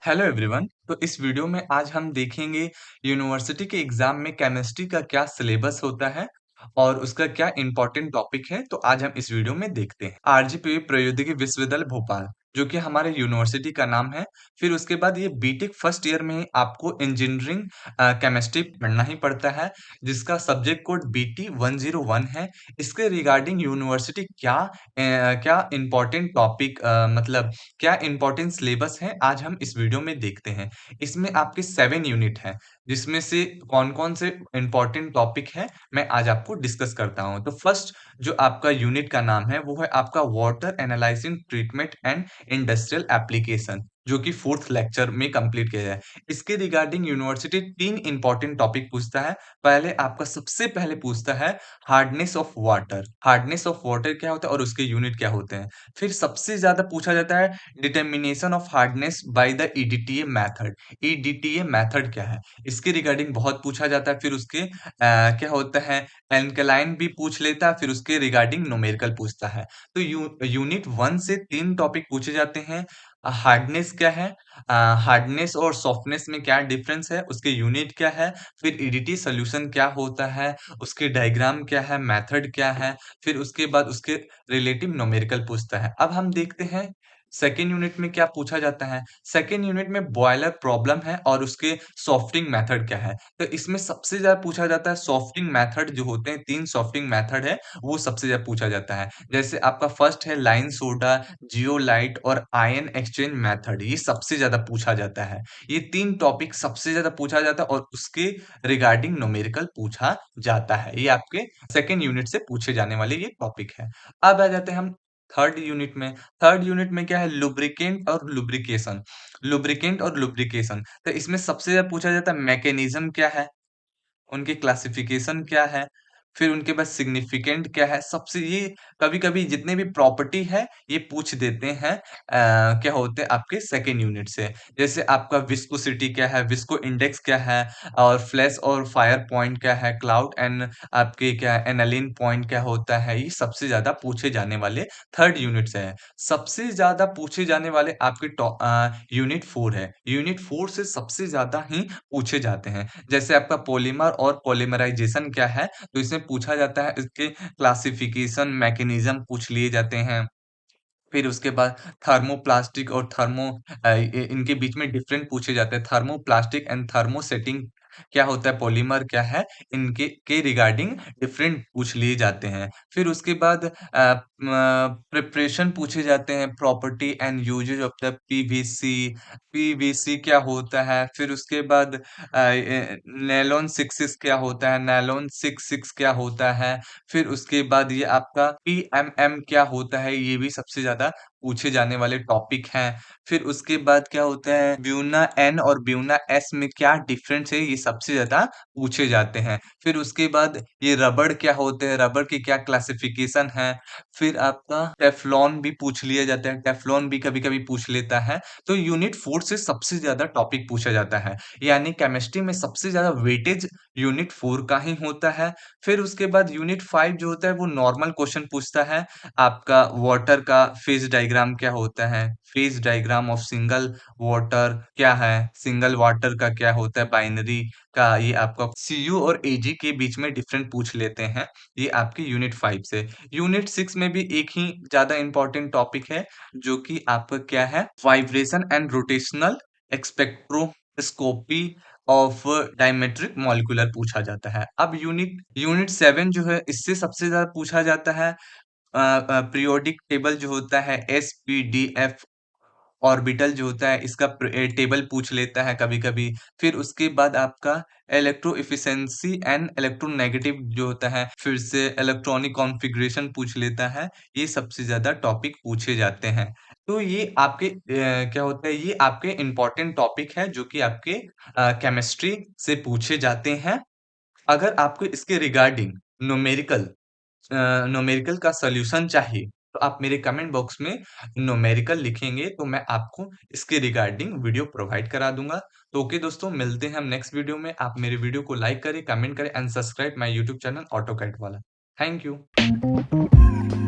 Hello everyone. तो इस video में आज हम देखेंगे यूनिवर्सिटी के एग्जाम में केमिस्ट्री का क्या सिलेबस होता है और उसका क्या इंपॉर्टेंट टॉपिक है। तो आज हम इस वीडियो में देखते हैं आरजीपी प्रौद्योगिकी विश्वविद्यालय भोपाल, जो कि हमारे यूनिवर्सिटी का नाम है। फिर उसके बाद ये बीटेक फर्स्ट ईयर में ही आपको इंजीनियरिंग केमिस्ट्री पढ़ना ही पड़ता है, जिसका सब्जेक्ट कोड बीटी 101 है। इसके रिगार्डिंग यूनिवर्सिटी क्या इंपॉर्टेंट टॉपिक मतलब क्या इंपॉर्टेंट सिलेबस है, आज हम इस वीडियो में देखते हैं। इसमें आपके 7 यूनिट हैं, जिसमें से कौन-कौन से इंपॉर्टेंट टॉपिक है, मैं आज आपको डिस्कस करता हूँ। तो फर्स्ट जो आपका यूनिट का नाम है, वो है आपका water analysing treatment and industrial application, जो कि 4th लेक्चर में कंप्लीट किया जाए। इसके रिगार्डिंग यूनिवर्सिटी 3 इंपॉर्टेंट टॉपिक पूछता है। पहले आपका सबसे पहले पूछता है hardness of water. Hardness of water क्या होता है और उसके यूनिट क्या होते हैं। फिर सबसे ज़्यादा पूछा जाता है determination of hardness by the EDTA method. EDTA method क्या है, इसके रिगार्डिंग बहुत पूछा जाता है। फिर उसके क्या होता है, एल्कलाइन भी पूछ लेता है। फिर उसके रिगार्डिंग न्यूमेरिकल पूछता है। तो यूनिट 1 से 3 टॉपिक पूछे जाते हैं। हार्डनेस क्या है, हार्डनेस और सॉफ्टनेस में क्या डिफरेंस है, उसके यूनिट क्या है, फिर ईडीटी सॉल्यूशन क्या होता है, उसके डायग्राम क्या है, मेथड क्या है, फिर उसके बाद उसके रिलेटिव न्यूमेरिकल पूछता है। अब हम देखते हैं सेकंड यूनिट में क्या पूछा जाता है। सेकंड यूनिट में बॉयलर प्रॉब्लम है और उसके सॉफ्टिंग मेथड क्या है। तो इसमें सबसे ज़्यादा पूछा जाता है सॉफ्टिंग मेथड जो होते हैं, 3 सॉफ्टिंग मेथड है, वो सबसे ज़्यादा पूछा जाता है। जैसे आपका फर्स्ट है लाइन सोडा, जियोलाइट और आयन एक्सचेंज मेथड, ये सबसे ज़्यादा पूछा जाता है। ये 3 टॉपिक सबसे ज़्यादा पूछा जाता है और उसके रिगार्डिंग न्यूमेरिकल पूछा जाता है। ये आपके सेकंड यूनिट से पूछे जाने वाले ये टॉपिक है। अब आ जाते हैं हम थर्ड यूनिट में। थर्ड यूनिट में क्या है, लुब्रिकेंट और लुब्रिकेशन। लुब्रिकेंट और लुब्रिकेशन, तो इसमें सबसे ज़्यादा पूछा जाता है मैकेनिज़्म क्या है, उनकी क्लासिफिकेशन क्या है, फिर उनके पास सिग्निफिकेंट क्या है, सबसे ये कभी-कभी जितने भी प्रॉपर्टी है, ये पूछ देते हैं क्या होते हैं आपके सेकंड यूनिट से। जैसे आपका विस्कोसिटी क्या है, विस्को इंडेक्स क्या है और फ्लैश और फायर पॉइंट क्या है, क्लाउड एंड आपके क्या एनालिन पॉइंट क्या होता है, ये सबसे ज़्यादा पूछे जाने वाले थर्ड यूनिट से है। सबसे ज़्यादा पूछे जाने वाले आपके यूनिट 4 है। यूनिट 4 से सबसे ज़्यादा ही पूछे जाते हैं। जैसे आपका पॉलीमर और पॉलीमराइज़ेशन क्या है, तो इसमें पूछा जाता है इसके क्लासिफिकेशन मैकेनिज़्म पूछ लिए जाते हैं। फिर उसके बाद थर्मोप्लास्टिक और इनके बीच में डिफरेंट पूछे जाते हैं। थर्मोप्लास्टिक एंड थर्मोसेटिंग क्या होता है, पॉलीमर क्या है, इनके के रिगार्डिंग डिफरेंट पूछ लिए जाते हैं। फिर उसके बाद प्रिपरेशन पूछे जाते हैं, property and uses of the PVC. PVC क्या होता है, फिर उसके बाद नायलॉन 66 क्या होता है, नायलॉन 66 क्या होता है, फिर उसके बाद ये आपका पीएमएम क्या होता है, ये भी सबसे ज़्यादा पूछे जाने वाले टॉपिक हैं। फिर उसके बाद क्या होता है, ब्यूना एन और ब्यूना एस में क्या डिफरेंस है, ये सबसे ज़्यादा पूछे जाते हैं। फिर उसके बाद ये रबड़ क्या होते हैं, रबड़ की क्या क्लासिफिकेशन है। फिर आपका टेफ्लॉन भी पूछ लिया जाता है, टेफ्लॉन भी कभी-कभी पूछ लेता है। तो यूनिट 4 से सबसे ज़्यादा टॉपिक पूछा जाता है। यानी केमिस्ट्री में सबसे ज़्यादा वेटेज यूनिट 4 का ही होता है। फिर उसके बाद यूनिट 5 जो होता है वो नॉर्मल क्वेश्चन पूछता है। आपका वाटर का फेज डायग्राम क्या होता है? Phase diagram of single water क्या है? सिंगल वाटर का क्या होता है? बाइनरी का ये आपका सीयू और एजी के बीच में डिफरेंट पूछ लेते हैं। ये आपके यूनिट 5 से। यूनिट 6 में भी एक ही ज़्यादा इम्पोर्टेंट टॉपिक है, जो कि आपका क्या है? Vibration and rotational spectroscopy of diametric molecular पूछा जाता है। अब यूनिट यूनिट 7 जो है, इससे सबसे ज़्यादा पूछा जाता है पीरियोडिक टेबल जो होता है, एसपीडीएफ ऑर्बिटल जो होता है, इसका टेबल पूछ लेता है कभी-कभी। फिर उसके बाद आपका इलेक्ट्रो एफिशिएंसी एंड इलेक्ट्रोनेगेटिव जो होता है, फिर से इलेक्ट्रॉनिक कॉन्फ़िगरेशन पूछ लेता है। ये सबसे ज़्यादा टॉपिक पूछे जाते हैं। तो ये आपके क्या होता है, ये आपके इम्पोर्टेंट टॉपिक है, जो कि आपके केमिस्ट्री से पूछे जाते हैं। अगर आपको इसके रिगार्डिंग न्यूमेरिकल न्यूमेरिकल का सॉल्यूशन चाहिए, तो आप मेरे कमेंट बॉक्स में न्यूमेरिकल लिखेंगे, तो मैं आपको इसके रिगार्डिंग वीडियो प्रोवाइड करा दूँगा। तो ओके दोस्तों, मिलते हैं हम नेक्स्ट वीडियो में। आप मेरे वीडियो को लाइक करें, कमेंट करें and subscribe my YouTube channel AutoCAD वाला। Thank you.